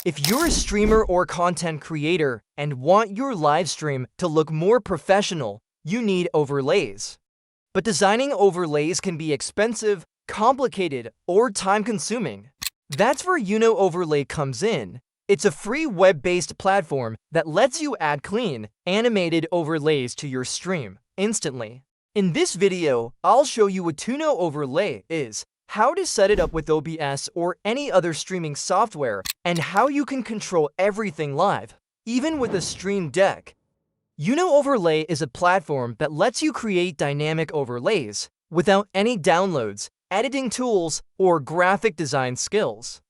If you're a streamer or content creator and want your live stream to look more professional, you need overlays. But designing overlays can be expensive, complicated, or time-consuming. That's where Tuno Overlay comes in. It's a free web-based platform that lets you add clean, animated overlays to your stream instantly. In this video, I'll show you what Tuno Overlay is, how to set it up with OBS or any other streaming software, and how you can control everything live, even with a Stream Deck. Tuno Overlay is a platform that lets you create dynamic overlays without any downloads, editing tools, or graphic design skills.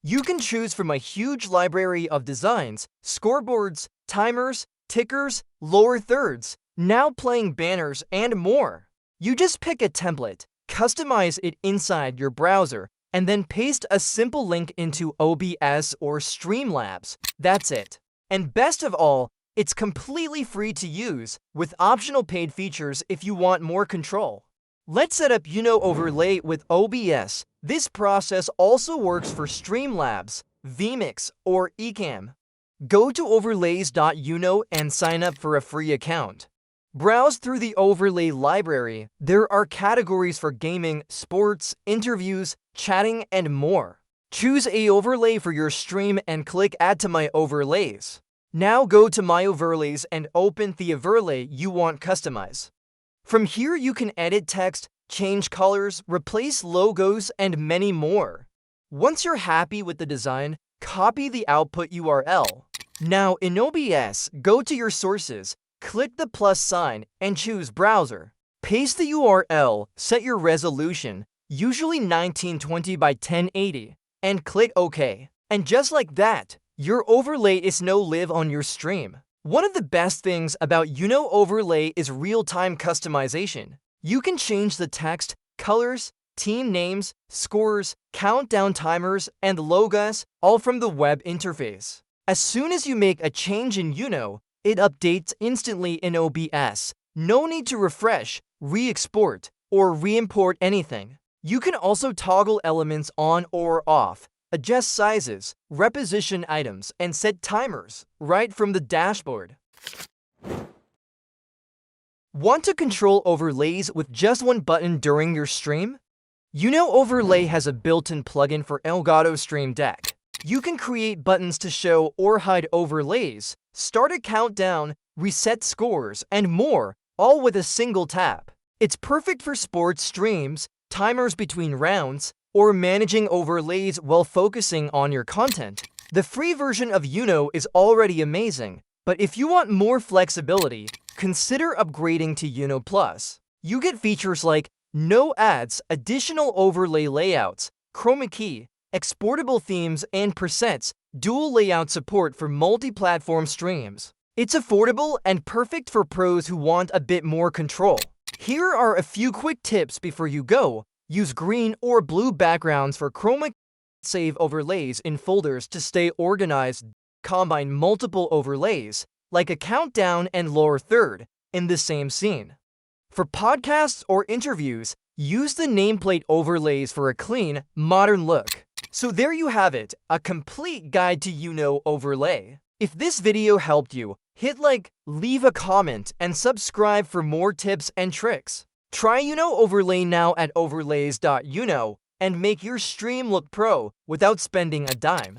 You can choose from a huge library of designs, scoreboards, timers, tickers, lower thirds, now playing banners, and more. You just pick a template, customize it inside your browser, and then paste a simple link into OBS or Streamlabs. That's it. And best of all, it's completely free to use, with optional paid features if you want more control. Let's set up Tuno Overlay with OBS. This process also works for Streamlabs, vMix, or Ecamm. Go to overlays.tuno and sign up for a free account. Browse through the overlay library. There are categories for gaming, sports, interviews, chatting, and more. Choose a overlay for your stream and click Add to My Overlays. Now go to My Overlays and open the overlay you want customized. From here you can edit text, change colors, replace logos, and many more. Once you're happy with the design, copy the output URL. Now in OBS, go to your sources, click the plus sign, and choose Browser. Paste the URL, set your resolution, usually 1920 by 1080, and click OK. And just like that, your overlay is now live on your stream. One of the best things about Tuno Overlay is real-time customization. You can change the text, colors, team names, scores, countdown timers, and logos all from the web interface. As soon as you make a change in Tuno, it updates instantly in OBS. No need to refresh, re-export, or re-import anything. You can also toggle elements on or off, adjust sizes, reposition items, and set timers right from the dashboard. Want to control overlays with just one button during your stream? Tuno Overlay has a built-in plugin for Elgato Stream Deck. You can create buttons to show or hide overlays, start a countdown, reset scores, and more, all with a single tap. It's perfect for sports streams, timers between rounds, or managing overlays while focusing on your content. The free version of Tuno is already amazing, but if you want more flexibility, consider upgrading to Tuno Plus. You get features like no ads, additional overlay layouts, chroma key, exportable themes, and presets, dual layout support for multi-platform streams. It's affordable and perfect for pros who want a bit more control. Here are a few quick tips before you go. Use green or blue backgrounds for chroma key. Save overlays in folders to stay organized. Combine multiple overlays, like a countdown and lower third, in the same scene. For podcasts or interviews, use the nameplate overlays for a clean, modern look. So there you have it, a complete guide to Tuno Overlay. If this video helped you, hit like, leave a comment, and subscribe for more tips and tricks. Try Tuno Overlay now at overlays.tuno and make your stream look pro without spending a dime.